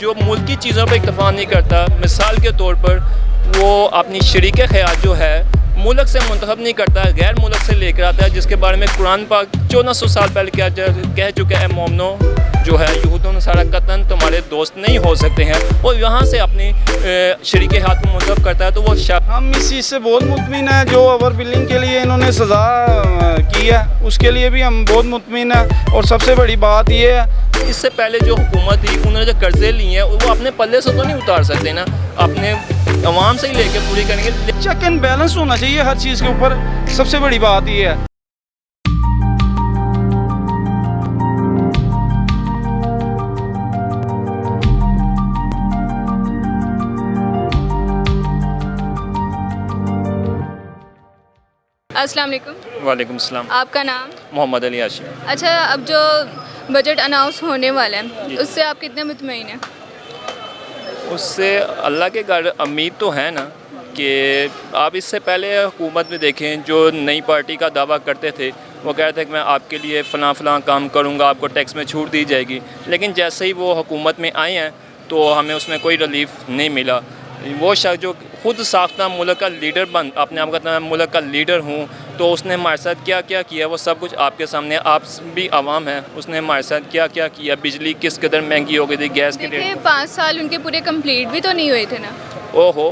जो मुल्की चीज़ों पर इत्तफाक नहीं करता, मिसाल के तौर पर वो अपनी शरीक ख्याल जो है मुल्क से मुंतखब नहीं करता, गैर मुल्क से लेकर आता है, जिसके बारे में कुरान पाक 1400 साल पहले कह चुका है, मोमनो जो है यहूद नसारा कतन तुम्हारे दोस्त नहीं हो सकते हैं, और यहाँ से अपनी शरीक हाथ को मुंतखब करता है। तो वो हम इस चीज़ से बहुत मुतमिन हैं, जो ओवर बिलिंग के लिए इन्होंने सज़ा की है उसके लिए भी हम बहुत मुतमिन हैं। और सबसे बड़ी बात ये है, इससे पहले जो हुकूमत थी उन्होंने जो कर्जे लिए हैं वो अपने पल्ले से तो नहीं उतार सकते ना, अपने अवाम से ही लेके पूरी करेंगे। चेक एंड बैलेंस होना चाहिए हर चीज़ के ऊपर, सबसे बड़ी बात ये है। अस्सलाम वालेकुम। वालेकुम सलाम। आपका नाम? मोहम्मद अली हाशिम। अच्छा, अब जो बजट अनाउंस होने वाला है उससे आप कितने मुतमईन हैं? उससे अल्लाह के घर उम्मीद तो है ना कि आप इससे पहले हुकूमत में देखें, जो नई पार्टी का दावा करते थे वो कह रहे थे कि मैं आपके लिए फ़लाँ काम करूँगा, आपको टैक्स में छूट दी जाएगी, लेकिन जैसे ही वो हुकूमत में आए हैं तो हमें उसमें कोई रिलीफ नहीं मिला। वो शख्स जो खुद साख्ता मुल्क का लीडर अपने आप कहता है मैं मुल्क का लीडर हूँ, तो उसने हमारे साथ क्या क्या किया वो सब कुछ आपके सामने, आप भी आवाम हैं, उसने हमारे साथ क्या क्या किया। बिजली किस कदर महंगी हो गई थी, गैस की रेट। 5 साल उनके पूरे कंप्लीट भी तो नहीं हुए थे ना? ओहो,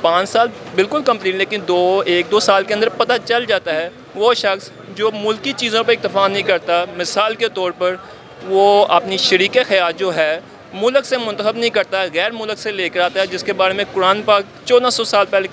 5 साल बिल्कुल कंप्लीट, लेकिन 1-2 साल के अंदर पता चल जाता है। वो शख्स जो मुल्की चीज़ों पर इत्तफाक नहीं करता, मिसाल के तौर पर वो अपनी शरीक ख्याल जो है मुल्क से मुंतखब नहीं करता, गैर मुल्क से लेकर आता है, जिसके बारे में कुरान पाक 1400 साल पहले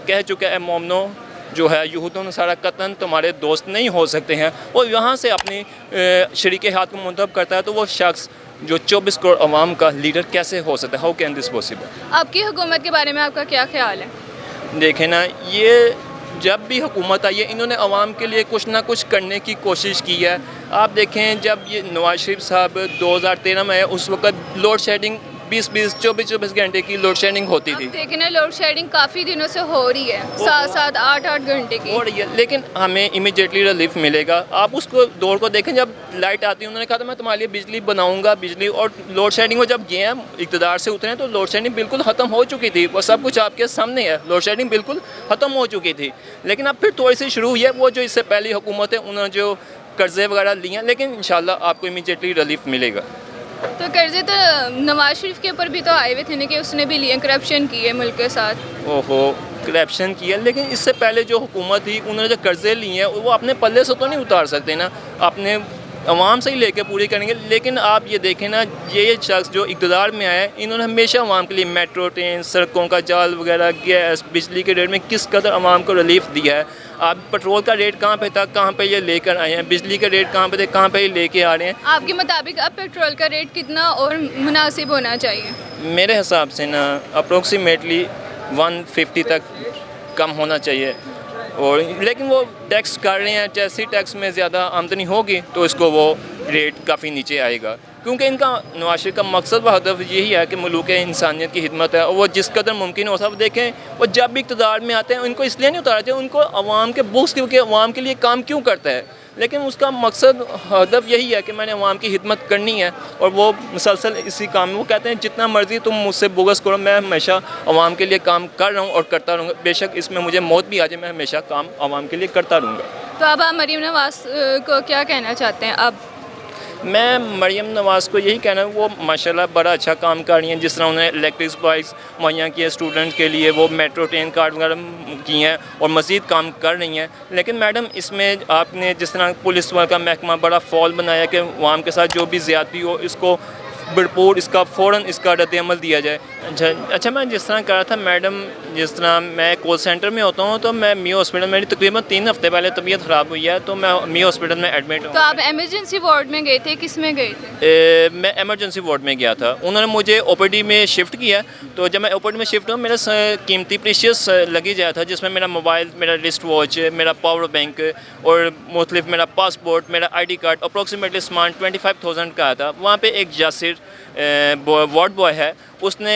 कह चुका है, मोमनो जो है यहूद नसारा कतन तुम्हारे दोस्त नहीं हो सकते हैं, और यहाँ से अपनी शरीक हाथ को मुंतखब करता है। तो वो शख्स जो 24 करोड़ अवाम का लीडर कैसे हो सकता है? How can this possible? आपकी हुकूमत के बारे में आपका क्या ख्याल है? देखें ना, ये जब भी हुकूमत आई है इन्होंने अवाम के लिए कुछ ना कुछ करने की कोशिश की है। आप देखें, जब ये नवाज शरीफ साहब 2013 में आए उस वक्त लोड शेडिंग 20-20, 24-24 घंटे की लोड शेडिंग होती थी। लेकिन लोड शेडिंग काफ़ी दिनों से हो रही है, 7-7, 8-8 घंटे की हो रही है, लेकिन हमें इमीडिएटली रिलीफ मिलेगा। आप उसको दौर को देखें, जब लाइट आती है उन्होंने कहा था मैं तुम्हारे लिए बिजली बनाऊंगा, बिजली, और लोड शेडिंग में जब गए हैं इक़्तिदार से उतरे तो लोड शेडिंग बिल्कुल ख़त्म हो चुकी थी। वो सब कुछ आपके सामने है, लोड शेडिंग बिल्कुल ख़त्म हो चुकी थी। लेकिन अब फिर थोड़ी सी शुरू हुई है, वो जो इससे पहली हुकूमत है उन्होंने जो कर्ज़े वगैरह लिए हैं, लेकिन इंशाल्लाह आपको इमीडिएटली रिलीफ मिलेगा। तो कर्जे तो नवाज शरीफ के ऊपर भी तो आए हुए थे ना कि उसने भी लिए, करप्शन की है मुल्क के साथ। ओहो, करप्शन किया, लेकिन इससे पहले जो हुकूमत थी उन्होंने जो कर्जे लिए हैं वो अपने पल्ले से तो नहीं उतार सकते ना, अपने अवाम से ही लेके पूरी करेंगे। लेकिन आप ये देखें ना, ये शख्स जो इक़्तिदार में आए इन्होंने हमेशा अवाम के लिए मेट्रो ट्रेन, सड़कों का जाल वगैरह, गैस, बिजली के रेट में किस कदर अवाम को रिलीफ दिया है। आप पेट्रोल का रेट कहाँ पे था, कहाँ पे ये लेकर आए हैं, बिजली के रेट कहाँ पे थे, कहाँ पे ये लेके आ रहे हैं। आपके मुताबिक अब पेट्रोल का रेट कितना और मुनासिब होना चाहिए? मेरे हिसाब से ना अप्रोक्सीमेटली 150 तक कम होना चाहिए। और लेकिन वो टैक्स कर रहे हैं, जैसे ही टैक्स में ज़्यादा आमदनी होगी तो इसको वो रेट काफ़ी नीचे आएगा, क्योंकि इनका नवाज शरीफ का मकसद व हदफ यही है कि मुल्क इंसानियत की खिदमत है, और वो जिस कदर मुमकिन हो सब देखें। और जब भी इक़्तिदार में आते हैं उनको इसलिए नहीं उतारा जाए, उनको अवाम के बुक्स क्योंकि अवाम के लिए काम क्यों करता है, लेकिन उसका मकसद हदफ यही है कि मैंने अवाम की खिदमत करनी है, और वो मुसलसल इसी काम में वो कहते हैं जितना मर्ज़ी तुम मुझसे बुगस करो, मैं हमेशा अवाम के लिए काम कर रहा हूँ और करता रहूँगा, बेशक इसमें मुझे मौत भी आ जाए, मैं हमेशा काम अवाम के लिए करता रहूँगा। तो अब आप मरीम नवाज को क्या कहना चाहते हैं? अब मैं मरीम नवाज़ को यही कहना है, वो माशाल्लाह बड़ा अच्छा काम कर रही हैं। जिस तरह उन्होंने इलेक्ट्रिक बाइक्स मुहैया किए स्टूडेंट्स के लिए, वो मेट्रो ट्रेन कार्ड वगैरह किए हैं और मज़ीद काम कर रही हैं। लेकिन मैडम, इसमें आपने जिस तरह पुलिस का महकमा बड़ा फॉल बनाया कि अवाम के साथ जो भी ज़्यादती हो इसको भरपूर इसका फ़ौरन इसका रद्द-ए-अमल दिया जाए। अच्छा, मैं जिस तरह कह रहा था मैडम, जिस तरह मैं कॉल सेंटर में होता हूँ तो मैं मियो हॉस्पिटल, मेरी तकरीबन 3 हफ़्ते पहले तबीयत ख़राब हुई है तो मैं मियो हॉस्पिटल में एडमिट हूँ। तो आप एमरजेंसी वार्ड में गए थे, किस में गए थे? मैं एमरजेंसी वार्ड में गया था, उन्होंने मुझे ओपीडी में शिफ्ट किया। तो जब मैं ओपीडी में शिफ्ट हुआ, मेरा कीमती प्रीशियस लगेज आया था, जिसमें मेरा मोबाइल, मेरा रिस्ट वॉच, मेरा पावर बैंक और मुख्तलिफ मेरा पासपोर्ट, मेरा ID कार्ड, अप्रॉक्सीमेटली सामान 25,000 का आया था। वहाँ पर एक जासिर वार्ड बॉय है, उसने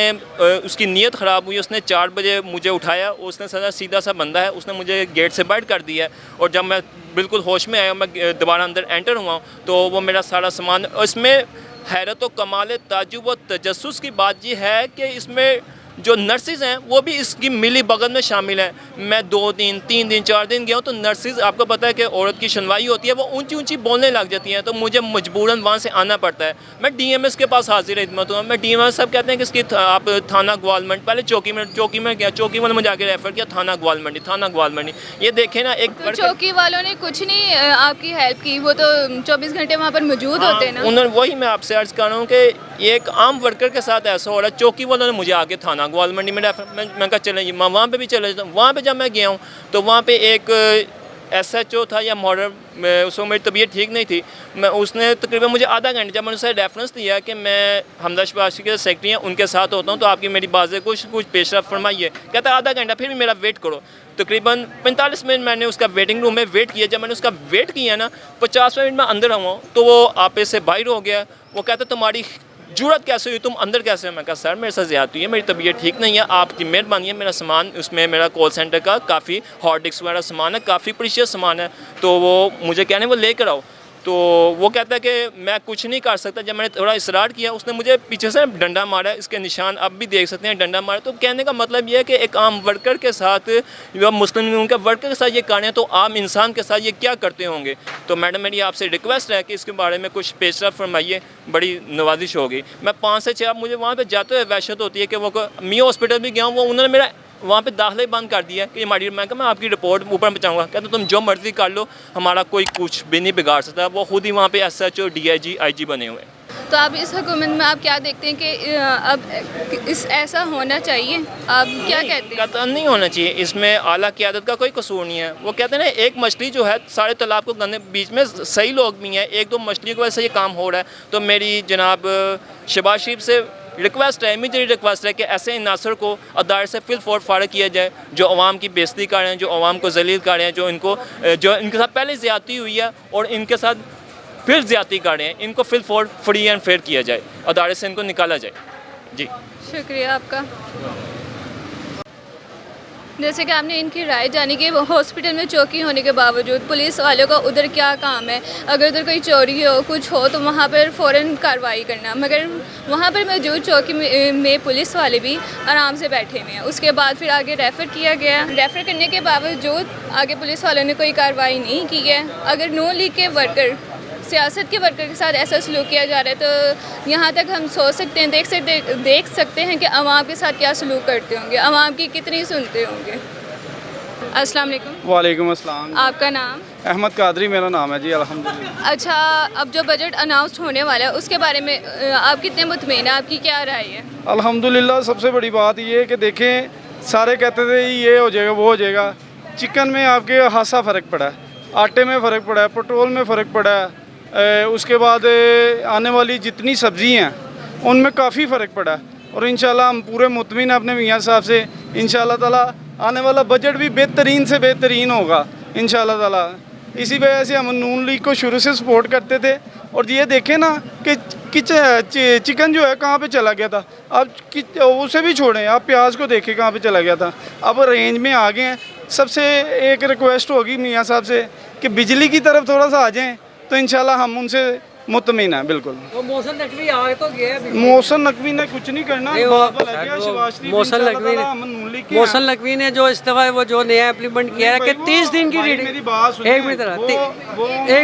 उसकी नीयत ख़राब हुई, उसने 4 बजे मुझे उठाया, उसने सीधा सा बंदा है, उसने मुझे गेट से बाहर कर दिया। और जब मैं बिल्कुल होश में आया, मैं दोबारा अंदर एंटर हुआ तो वो मेरा सारा सामान, इसमें हैरत व कमाल ताजुब व तजस्सुस की बात ये है कि इसमें जो नर्सिस हैं वो भी इसकी मिली भगत में शामिल हैं। मैं 2 दिन 3 दिन 4 दिन गया हूँ तो नर्सिस, आपको पता है कि औरत की सुनवाई होती है, वो ऊंची ऊंची बोलने लग जाती हैं, तो मुझे मजबूरन वहाँ से आना पड़ता है। मैं DMS के पास हाजिर खिदमत हूँ। मैं DMS साहब कहते हैं कि इसकी आप थाना ग्वालमंडी, पहले चौकी में गया, चौकी वाले मुझे आगे रेफ़र किया थाना ग्वालमंडी। ये देखें ना, एक तो चौकी वालों ने कुछ नहीं आपकी हेल्प की? वो तो 24 घंटे वहाँ पर मौजूद होते हैं ना। उन्होंने, वही मैं आपसे अर्ज़ कर रहा हूँ कि ये एक आम वर्कर के साथ ऐसा हो रहा है। चौकी वालों ने मुझे आगे थाना ग्वालमंडी में रेफर, मैं कहा चलें जी, मैं वहाँ पे भी चले जाता हूँ। वहाँ पे जब मैं गया हूँ तो वहाँ पे एक SHO था या मॉडल, उसमें मेरी तबीयत ठीक नहीं थी, उसने तकरीबन मुझे आधा घंटे, जब मैंने उसे रेफरेंस दिया कि मैं हमदा शबाशी के सेक्रेटरी हैं उनके साथ होता हूँ तो आपकी मेरी बातें कुछ पेशरफ फरमाइए, कहता आधा घंटा फिर भी मेरा वेट करो। तकरीबन 45 मिनट मैंने उसका वेटिंग रूम में वेट किया। जब मैंने उसका वेट किया ना, 50 मिनट में अंदर आऊँ तो वो आपे से बाहर हो गया। वो कहता तुम्हारी जरूरत कैसे हुई, तुम अंदर कैसे हो? मैं कहा सर मेरे साथ ज़्यादती है, मेरी तबीयत ठीक नहीं है, आपकी मेहरबानी है। मेरा सामान, उसमें मेरा कॉल सेंटर का काफ़ी हार्ड डिस्क वगैरह सामान है, काफ़ी प्रीशियस सामान है, तो वो मुझे कहने वो लेकर आओ। तो वो कहता है कि मैं कुछ नहीं कर सकता। जब मैंने थोड़ा इसरार किया, उसने मुझे पीछे से डंडा मारा, इसके निशान अब भी देख सकते हैं, डंडा मारा। तो कहने का मतलब ये है कि एक आम वर्कर के साथ, जो मुस्लिम उनके वर्कर के साथ ये करें तो आम इंसान के साथ ये क्या करते होंगे। तो मैडम मेरी आपसे रिक्वेस्ट है कि इसके बारे में कुछ पेशरफ फरमाइए, बड़ी नवाजिश होगी। मैं 5 से 6 मुझे वहाँ पर जाते हुए वहशत होती है कि वो मियाँ हॉस्पिटल भी गया हूँ, वो उन्होंने मेरा वहाँ पे दाखिला ही बंद कर दिया कि हमारी, मैं आपकी रिपोर्ट ऊपर पहुँचाऊँगा। कहते तुम जो मर्ज़ी कर लो, हमारा कोई कुछ भी नहीं बिगाड़ सकता। वो खुद ही वहाँ पे SHO DIG IG बने हुए हैं। तो आप इस हुकूमत में आप क्या देखते हैं कि अब इस ऐसा होना चाहिए? आप क्या कहते हैं? कतई नहीं होना चाहिए, इसमें आला क़यादत का कोई कसूर नहीं है। वो कहते हैं ना, एक मछली जो है सारे तालाब को गंदे, बीच में सही लोग भी हैं, 1-2 मछलियों की वजह से ये काम हो रहा है। तो मेरी जनाब शहबाज शरीफ से रिक्वेस्ट है, इमीडिएट रिक्वेस्ट है कि ऐसे इनासर को अदारे से फिल फौर फारिग किया जाए, जो अवाम की बेइज्जती कर रहे हैं, जो अवाम को जलील कर रहे हैं, जो इनके साथ पहले ज़्यादती हुई है और इनके साथ फिर ज़्यादती कर रहे हैं, इनको fill for free and fair किया जाए, अदारे से इनको निकाला जाए। जी शुक्रिया आपका। जैसे कि आपने इनकी राय जानी कि हॉस्पिटल में चौकी होने के बावजूद पुलिस वालों का उधर क्या काम है, अगर उधर कोई चोरी हो कुछ हो तो वहाँ पर फ़ौरन कार्रवाई करना, मगर वहाँ पर मौजूद चौकी में पुलिस वाले भी आराम से बैठे हुए हैं। उसके बाद फिर आगे रेफ़र किया गया, रेफ़र करने के बावजूद आगे पुलिस वालों ने कोई कार्रवाई नहीं की है। अगर नून लीग के वर्कर, सियासत के वर्कर के साथ ऐसा सलूक किया जा रहा है तो यहाँ तक हम सोच सकते हैं, देख सकते हैं कि अवाम के साथ क्या सलूक करते होंगे, अवाम की कितनी सुनते होंगे। अस्सलाम वालेकुम। वालेकुम अस्सलाम। आपका नाम? अहमद कादरी मेरा नाम है जी, अल्हम्दुलिल्लाह। अच्छा, अब जो बजट अनाउंस होने वाला है उसके बारे में आप कितने मुतमईन हैं, आपकी क्या राय है? अल्हम्दुलिल्लाह, सबसे बड़ी बात ये है कि देखें, सारे कहते थे ये हो जाएगा वो हो जाएगा। चिकन में आपके खासा फ़र्क पड़ा है, आटे में फ़र्क पड़ा है, पेट्रोल में फ़र्क पड़ा है, उसके बाद आने वाली जितनी सब्ज़ी हैं उनमें काफ़ी फ़र्क पड़ा है। और इंशाल्लाह हम पूरे मुतमिन अपने मियाँ साहब से, इंशाल्लाह ताला आने वाला बजट भी बेहतरीन से बेहतरीन होगा इंशाल्लाह ताला। इसी वजह से हम नून लीग को शुरू से सपोर्ट करते थे। और ये देखें ना कि चिकन जो है कहाँ पे चला गया था, अब उसे भी छोड़ें, आप प्याज को देखें कहाँ पे चला गया था, अब रेंज में आ गए हैं। सबसे एक रिक्वेस्ट होगी मियाँ साहब से कि बिजली की तरफ थोड़ा सा आ जाएँ तो इंशाल्लाह हम उनसे मुतमिन है बिल्कुल। वो मौसम नकवी आ तो गया है, मौसम नकवी ने कुछ नहीं करना। मौसम नकवी ने जो इस्तीफा है वो जो नया इम्प्लीमेंट किया है कि 30 दिन की रीडिंग, एक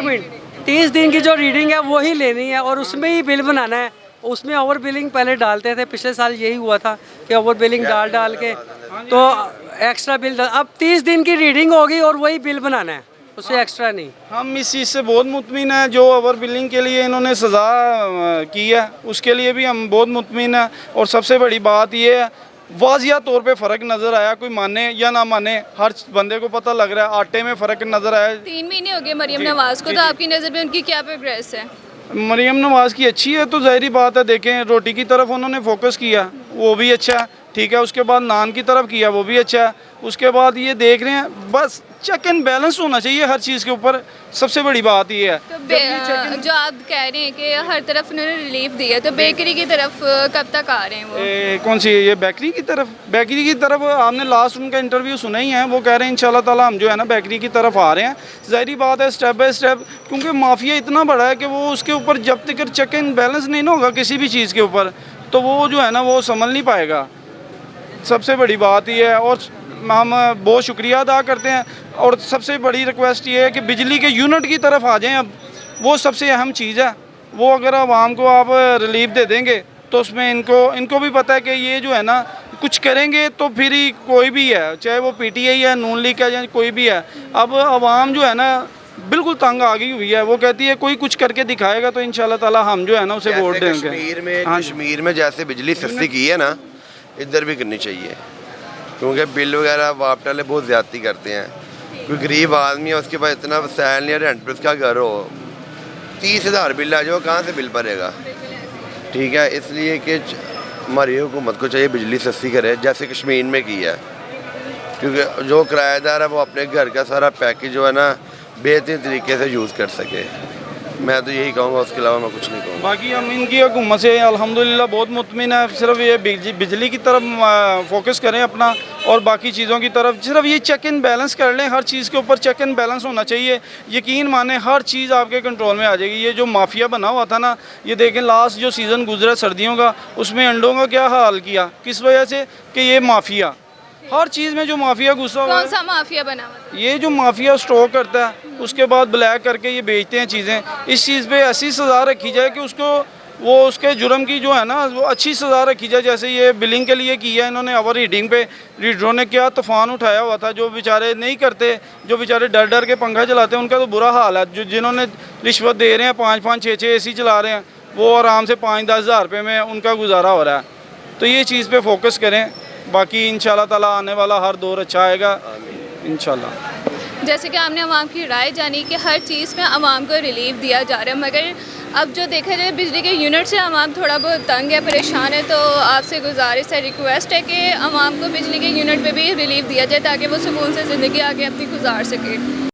मिनट 30 दिन की जो रीडिंग है वही लेनी है और उसमें ही बिल बनाना है। उसमें ओवर बिलिंग पहले डालते थे, पिछले साल यही हुआ था कि ओवर बिलिंग डाल के तो एक्स्ट्रा बिल, अब 30 दिन की रीडिंग होगी और वही बिल बनाना है, उससे एक्स्ट्रा नहीं। हम इस चीज़ से बहुत मुतमिन हैं, जो ओवर बिलिंग के लिए इन्होंने सज़ा की है उसके लिए भी हम बहुत मुतमिन हैं। और सबसे बड़ी बात ये है, वाज़िया तौर पे फ़र्क नज़र आया, कोई माने या ना माने हर बंदे को पता लग रहा है, आटे में फ़र्क नज़र आया। 3 महीने हो गए मरीम नवाज़ को, तो आपकी नज़र में उनकी क्या प्रोग्रेस है? मरीम नवाज़ की अच्छी है, तो ज़ाहिरी बात है, देखें रोटी की तरफ उन्होंने फोकस किया वो भी अच्छा है, ठीक है। उसके बाद नान की तरफ किया वो भी अच्छा है। उसके बाद ये देख रहे हैं बस चेक एंड बैलेंस होना चाहिए हर चीज़ के ऊपर, सबसे बड़ी बात ये है। तो जो आप कह रहे हैं कि हर तरफ उन्होंने रिलीफ दिया, तो बेकरी की तरफ कब तक आ रहे हैं वो? कौन सी ये बेकरी की तरफ? बेकरी की तरफ आपने लास्ट उनका इंटरव्यू सुना ही है, वो कह रहे हैं इंशाल्लाह ताला हम जो है ना बेकरी की तरफ आ रहे हैं। ज़ाहिरी बात है स्टेप बाय स्टेप, क्योंकि माफिया इतना बड़ा है कि वो उसके ऊपर जब तक चेक एंड बैलेंस नहीं ना होगा किसी भी चीज़ के ऊपर, तो वो जो है ना वो संभल नहीं पाएगा। सबसे बड़ी बात ये है, और हम बहुत शुक्रिया अदा करते हैं। और सबसे बड़ी रिक्वेस्ट ये है कि बिजली के यूनिट की तरफ आ जाएं, अब वो सबसे अहम चीज़ है। वो अगर आवाम को आप रिलीफ दे देंगे तो उसमें इनको भी पता है कि ये जो है ना कुछ करेंगे तो फिर ही कोई भी है, चाहे वो पीटीआई है, नून लीग है, या कोई भी है। अब आवाम जो है ना बिल्कुल तंग आ गई हुई है, वो कहती है कोई कुछ करके दिखाएगा तो इंशाल्लाह ताला हम जो है ना उसे वोट देंगे। कश्मीर में जैसे बिजली सस्ती की है ना, इधर भी करनी चाहिए, क्योंकि बिल वगैरह वापस वाले बहुत ज़्यादती करते हैं। कोई गरीब आदमी है, उसके पास इतना वसाइल नहीं है, रेंट पर उसका घर हो, 30,000 बिल आ जाओ, कहाँ से बिल भरेगा? ठीक है, इसलिए कि हमारी हुकूमत को चाहिए बिजली सस्ती करे, जैसे कश्मीर में की है, क्योंकि जो किराएदार है वो अपने घर का सारा पैकेज जो है ना बेहतरीन तरीके से यूज़ कर सके। मैं तो यही कहूँगा, उसके अलावा मैं कुछ नहीं कहूँगा। बाकी हम इनकी हुकूमत से अल्हम्दुलिल्लाह बहुत मुतमिन है। सिर्फ ये बिजली की तरफ फोकस करें अपना, और बाकी चीज़ों की तरफ सिर्फ ये चेक एंड बैलेंस कर लें। हर चीज़ के ऊपर चेक एंड बैलेंस होना चाहिए। यकीन माने हर चीज़ आपके कंट्रोल में आ जाएगी। ये जो माफिया बना हुआ था ना, ये देखें लास्ट जो सीज़न गुजरा सर्दियों का, उसमें अंडों का क्या हाल किया, किस वजह से? कि ये माफिया, हर चीज़ में जो माफिया घुसा हुआ है। कौन सा माफिया बना हुआ था? ये जो माफिया स्टॉक करता है, उसके बाद ब्लैक करके ये बेचते हैं चीज़ें। इस चीज़ पे ऐसी सज़ा रखी जाए कि उसको वो उसके जुर्म की जो है ना वो अच्छी सज़ा रखी जाए। जैसे ये बिलिंग के लिए किया इन्होंने, ओवर हीटिंग पे रीडरों ने क्या तूफ़ान उठाया हुआ था। जो बेचारे नहीं करते, जो बेचारे डर डर के पंखा चलाते हैं, उनका तो बुरा हाल है। जो जिन्होंने रिश्वत दे रहे हैं, 5-5, 6-6 AC चला रहे हैं, वो आराम से 5-10 हज़ार रुपये में उनका गुजारा हो रहा है। तो ये चीज़ पे फोकस करें। बाकी इंशाल्लाह ताला आने वाला हर दौर अच्छा आएगा इंशाल्लाह। जैसे कि हमने आवाम की राय जानी कि हर चीज़ में आवाम को रिलीफ दिया जा रहा है, मगर अब जो देखा जाए बिजली के यूनिट से आवाम थोड़ा बहुत तंग है, परेशान है। तो आपसे गुजारिश है, रिक्वेस्ट है कि आवाम को बिजली के यूनिट पे भी रिलीफ दिया जाए, ताकि वो सुकून से ज़िंदगी आगे अपनी गुजार सके।